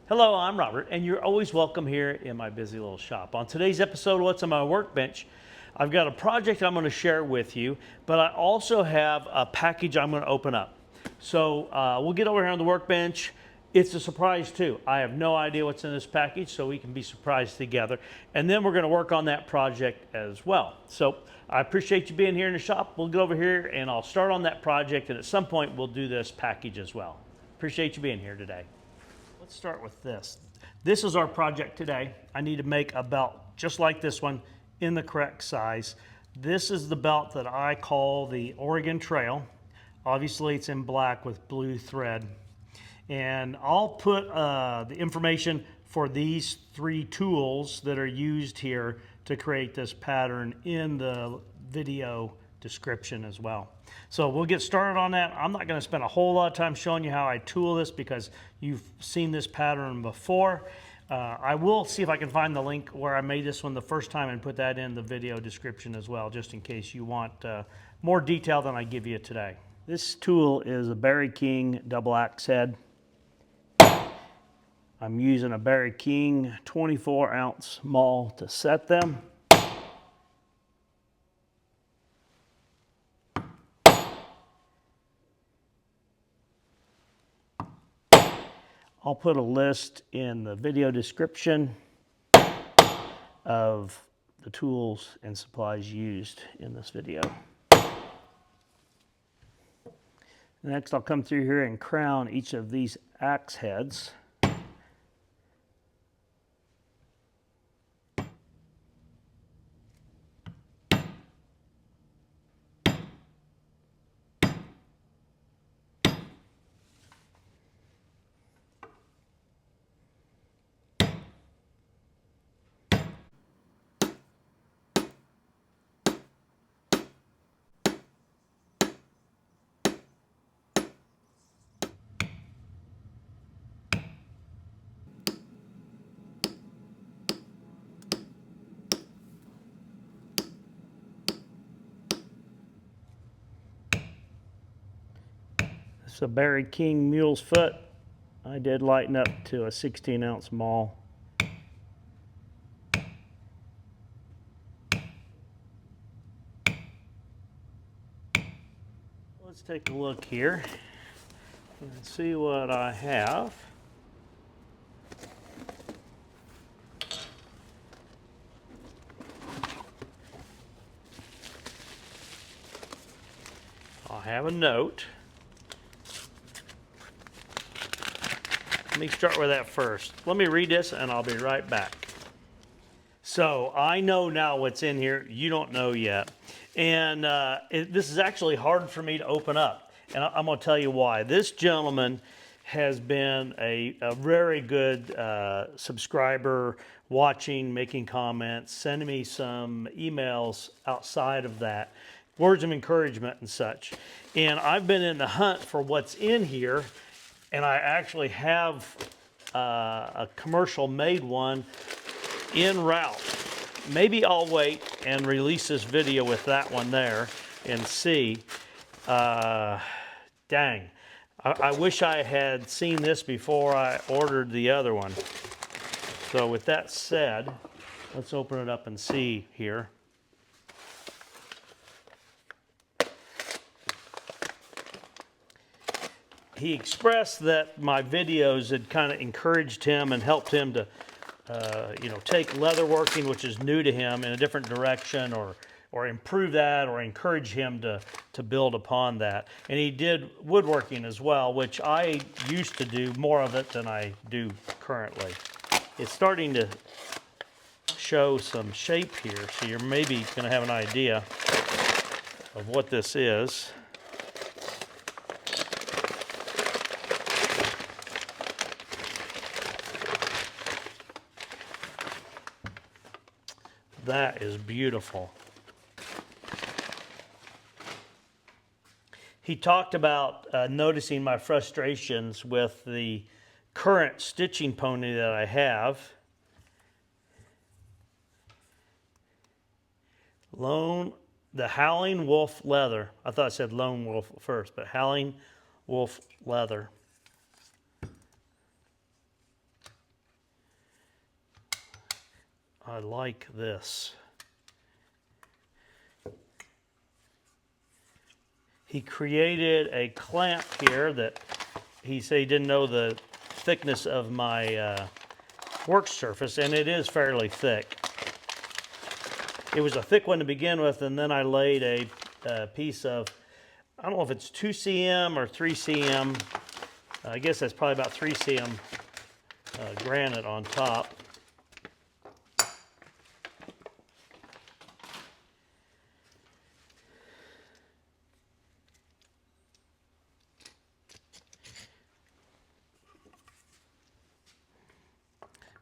Hello, I'm Robert, and you're always welcome here in my busy little shop. On today's episode of What's on My Workbench, I've got a project I'm going to share with you, but I also have a package I'm going to open up. So we'll get over here on the workbench. It's a surprise too. I have no idea what's in this package, so we can be surprised together. And then we're going to work on that project as well. So I appreciate you being here in the shop. We'll get over here and I'll start on that project, and at some point we'll do this package as well. Appreciate you being here today. Let's start with this. This is our project today. I need to make a belt just like this one in the correct size. This is the belt that I call the Oregon Trail. Obviously it's in black with blue thread. And I'll put the information for these three tools that are used here to create this pattern in the video description as well. So we'll get started on that. I'm not going to spend a whole lot of time showing you how I tool this because you've seen this pattern before. I will see if I can find the link where I made this one the first time and put that in the video description as well, just in case you want more detail than I give you today. This tool is a Barry King double axe head. I'm using a Barry King 24-ounce maul to set them. I'll put a list in the video description of the tools and supplies used in this video. Next, I'll come through here and crown each of these axe heads. It's a Barry King mule's foot. I did lighten up to a 16-ounce maul. Let's take a look here and see what I have. I'll have a note. Let me start with that first. Let me read this and I'll be right back. So I know now what's in here. You don't know yet. And this is actually hard for me to open up. And I'm going to tell you why. This gentleman has been a very good subscriber, watching, making comments, sending me some emails outside of that, words of encouragement and such. And I've been in the hunt for what's in here. And I actually have a commercial made one en route. Maybe I'll wait and release this video with that one there and see. Dang, I wish I had seen this before I ordered the other one. So with that said, let's open it up and see here. He expressed that my videos had kind of encouraged him and helped him to, take leatherworking, which is new to him, in a different direction, or improve that, or encourage him to build upon that. And he did woodworking as well, which I used to do more of it than I do currently. It's starting to show some shape here, so you're maybe going to have an idea of what this is. That is beautiful. He talked about noticing my frustrations with the current stitching pony that I have. The Howling Wolf Leather. I thought I said Lone Wolf first, but Howling Wolf Leather. I like this. He created a clamp here that he said he didn't know the thickness of my work surface, and it is fairly thick. It was a thick one to begin with, and then I laid a piece of, I don't know if it's 2 cm or 3 cm. I guess that's probably about 3 cm granite on top.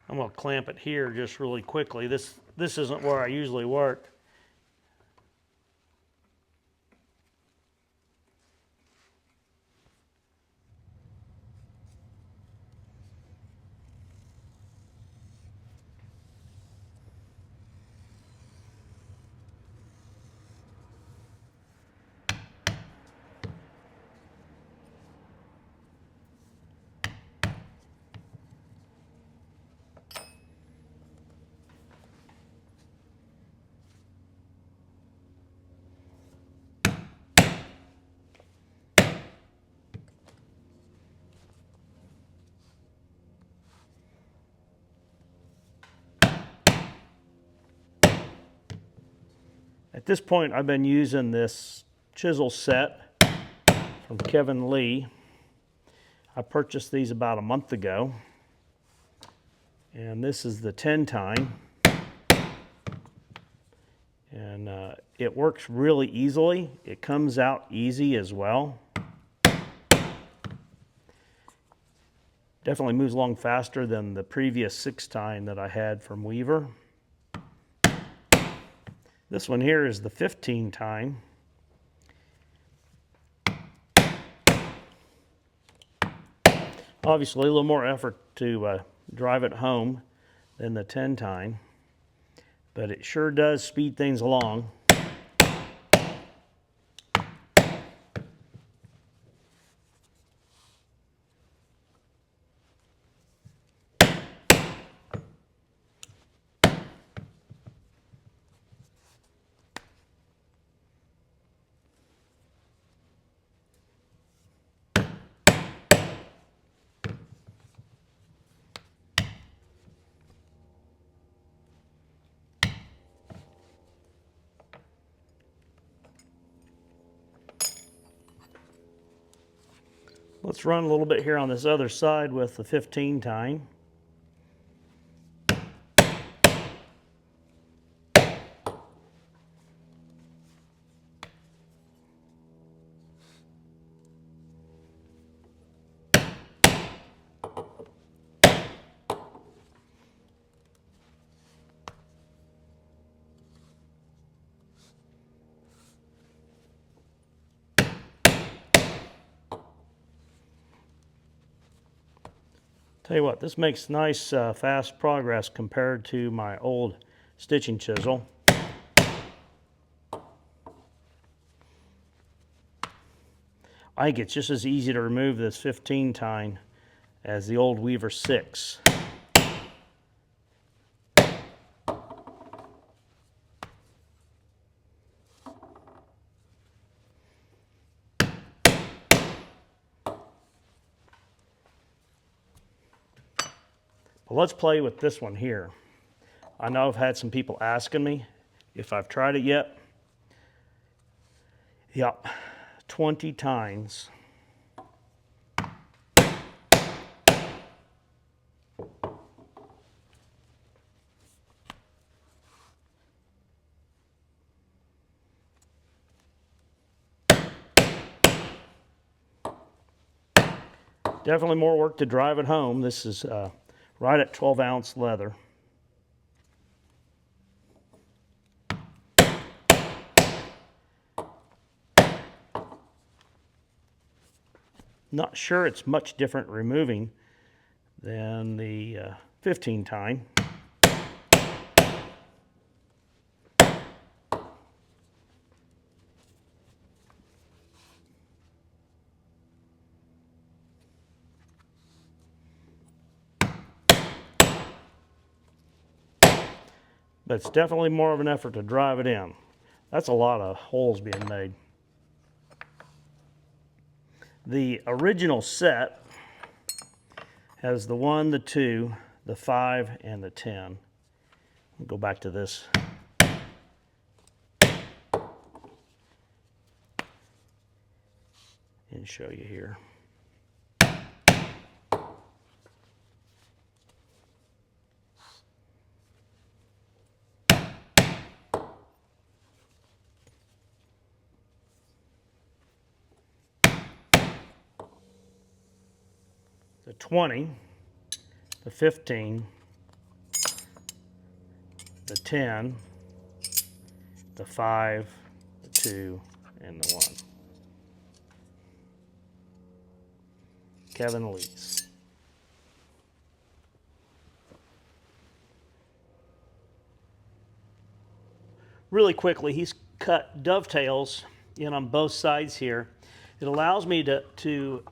I'm going to clamp it here just really quickly. This isn't where I usually work. At this point, I've been using this chisel set from Kevin Lee. I purchased these about a month ago. And this is the 10 tine. And it works really easily. It comes out easy as well. Definitely moves along faster than the previous 6 tine that I had from Weaver. This one here is the 15 tine. Obviously a little more effort to drive it home than the 10 tine, but it sure does speed things along. Let's run a little bit here on this other side with the 15 tine. Tell you what, this makes nice fast progress compared to my old stitching chisel. I think it's just as easy to remove this 15 tine as the old Weaver 6. But let's play with this one here. I know I've had some people asking me if I've tried it yet. Yep, 20 tines. Definitely more work to drive it home. This is right at 12-ounce leather. Not sure it's much different removing than the 15 tine. but it's definitely more of an effort to drive it in. That's a lot of holes being made. The original set has the 1, the 2, the 5, and the 10. I'll go back to this. And show you here. The 20, the 15, the 10, the 5, the 2, and the 1. Kevin Lees. Really quickly, he's cut dovetails in on both sides here. It allows me to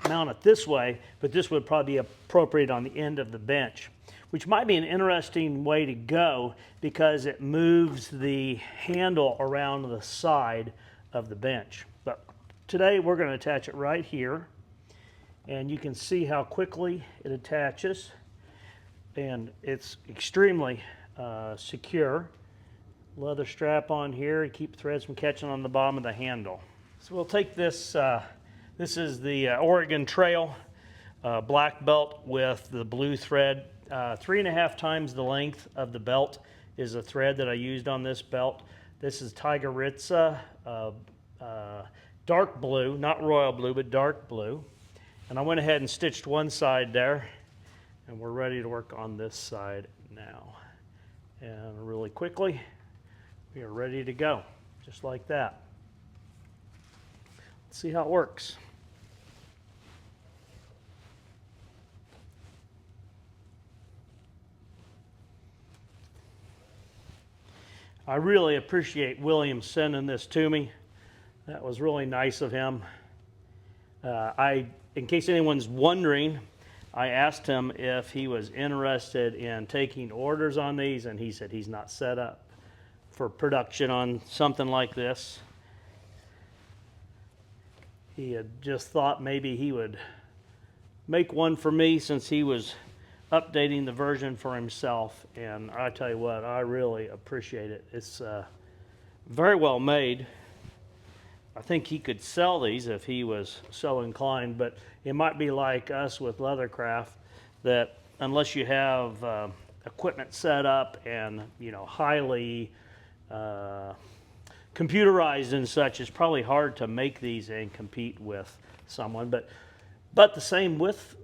mount it this way, but this would probably be appropriate on the end of the bench, which might be an interesting way to go because it moves the handle around the side of the bench. But today we're going to attach it right here, and you can see how quickly it attaches, and it's extremely secure. Leather strap on here to keep threads from catching on the bottom of the handle. So we'll take this, this is the Oregon Trail black belt with the blue thread. 3.5 times the length of the belt is the thread that I used on this belt. This is Tigeritza dark blue, not royal blue, but dark blue. And I went ahead and stitched one side there, and we're ready to work on this side now. And really quickly, we are ready to go, just like that. Let's see how it works. I really appreciate William sending this to me. That was really nice of him. In case anyone's wondering, I asked him if he was interested in taking orders on these, and he said he's not set up for production on something like this. He had just thought maybe he would make one for me since he was updating the version for himself, and I tell you what, I really appreciate it. It's very well made. I think he could sell these if he was so inclined, but it might be like us with Leathercraft, that unless you have equipment set up and highly computerized and such, it's probably hard to make these and compete with someone. But the same with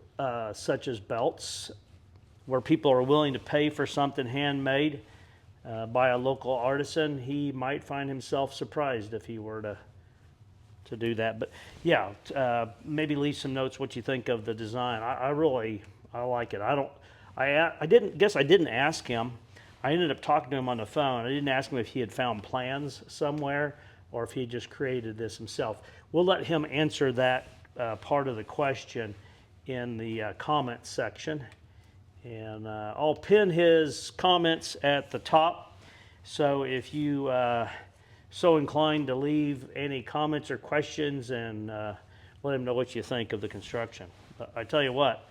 such as belts, where people are willing to pay for something handmade by a local artisan. He might find himself surprised if he were to do that. But yeah, maybe leave some notes what you think of the design. I like it. I didn't ask him. I ended up talking to him on the phone. I didn't ask him if he had found plans somewhere or if he just created this himself. We'll let him answer that part of the question in the comments section. And I'll pin his comments at the top. So if you so inclined to leave any comments or questions, and let him know what you think of the construction. But I tell you what,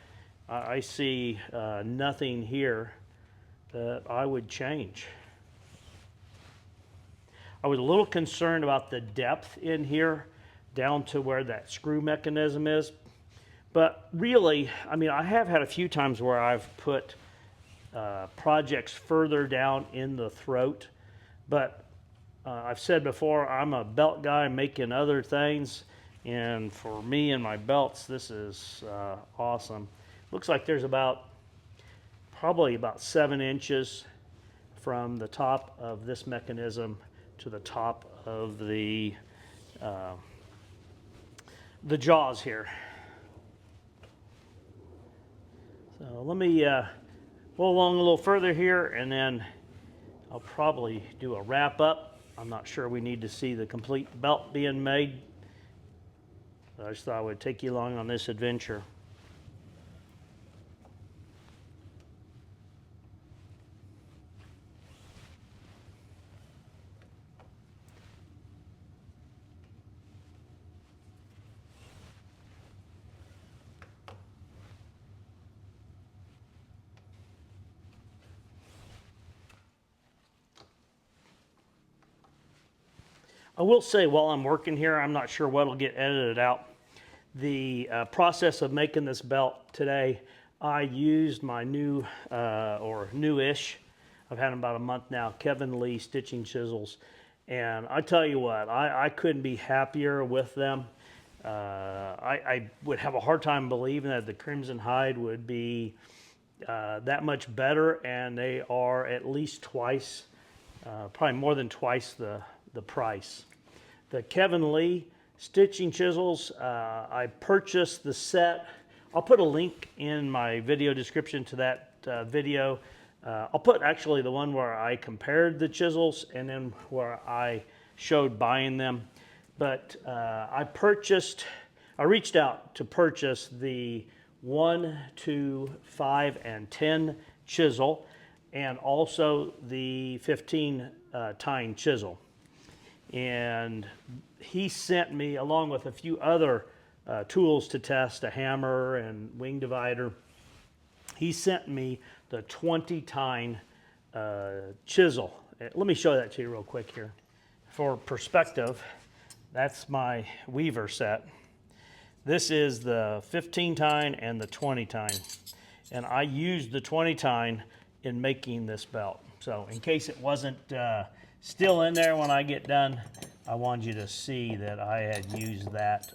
I see nothing here that I would change. I was a little concerned about the depth in here down to where that screw mechanism is. But really, I mean, I have had a few times where I've put projects further down in the throat. But I've said before, I'm a belt guy making other things. And for me and my belts, this is awesome. Looks like there's probably about 7 inches from the top of this mechanism to the top of the jaws here. So let me go along a little further here, and then I'll probably do a wrap up. I'm not sure we need to see the complete belt being made. I just thought I would take you along on this adventure. I will say while I'm working here, I'm not sure what'll get edited out. The process of making this belt today, I used my new or newish, I've had them about a month now, Kevin Lee stitching chisels. And I tell you what, I couldn't be happier with them. I would have a hard time believing that the Crimson Hide would be that much better, and they are at least twice, probably more than twice the price. The Kevin Lee stitching chisels, I purchased the set. I'll put a link in my video description to that video. I'll put actually the one where I compared the chisels and then where I showed buying them. But I reached out to purchase the 1, 2, 5, and 10 chisel, and also the 15 tine chisel. And he sent me, along with a few other tools to test, a hammer and wing divider, he sent me the 20 tine chisel. Let me show that to you real quick here. For perspective, that's my weaver set. This is the 15 tine and the 20 tine. And I used the 20 tine in making this belt. So in case it wasn't still in there when I get done, I wanted you to see that I had used that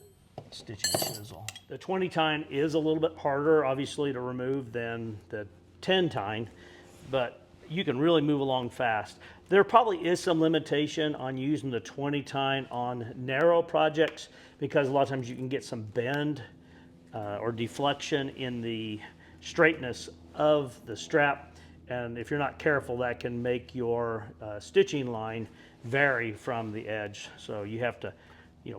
stitching chisel. The 20 tine is a little bit harder, obviously, to remove than the 10 tine, but you can really move along fast. There probably is some limitation on using the 20 tine on narrow projects, because a lot of times you can get some bend or deflection in the straightness of the strap, and if you're not careful, that can make your stitching line vary from the edge. So you have to,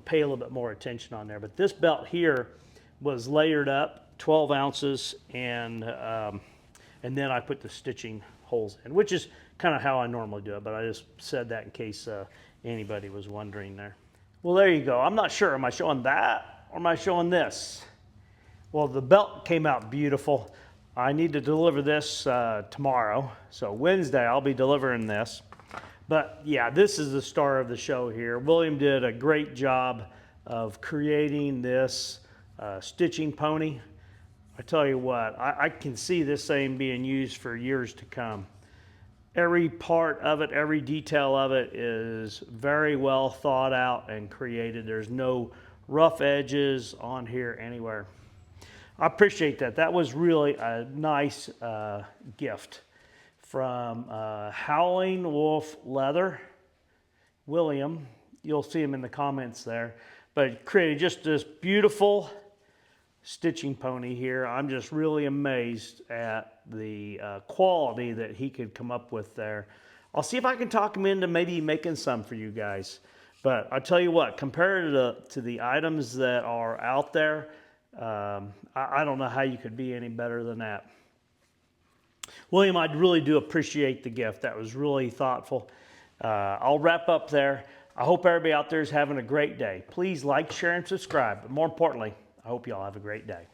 pay a little bit more attention on there. But this belt here was layered up, 12 ounces, and then I put the stitching holes in, which is kind of how I normally do it, but I just said that in case anybody was wondering there. Well, there you go. I'm not sure, am I showing that or am I showing this? Well, the belt came out beautiful. I need to deliver this tomorrow, so Wednesday I'll be delivering this. But yeah, this is the star of the show here. William did a great job of creating this stitching pony. I tell you what, I can see this thing being used for years to come. Every part of it, every detail of it is very well thought out and created. There's no rough edges on here anywhere. I appreciate that. That was really a nice gift from Howling Wolf Leather. William, you'll see him in the comments there, but created just this beautiful stitching pony here. I'm just really amazed at the quality that he could come up with there. I'll see if I can talk him into maybe making some for you guys. But I tell you what, compared to the items that are out there, I don't know how you could be any better than that. William, I really do appreciate the gift. That was really thoughtful. I'll wrap up there. I hope everybody out there is having a great day. Please like, share, and subscribe. But more importantly, I hope you all have a great day.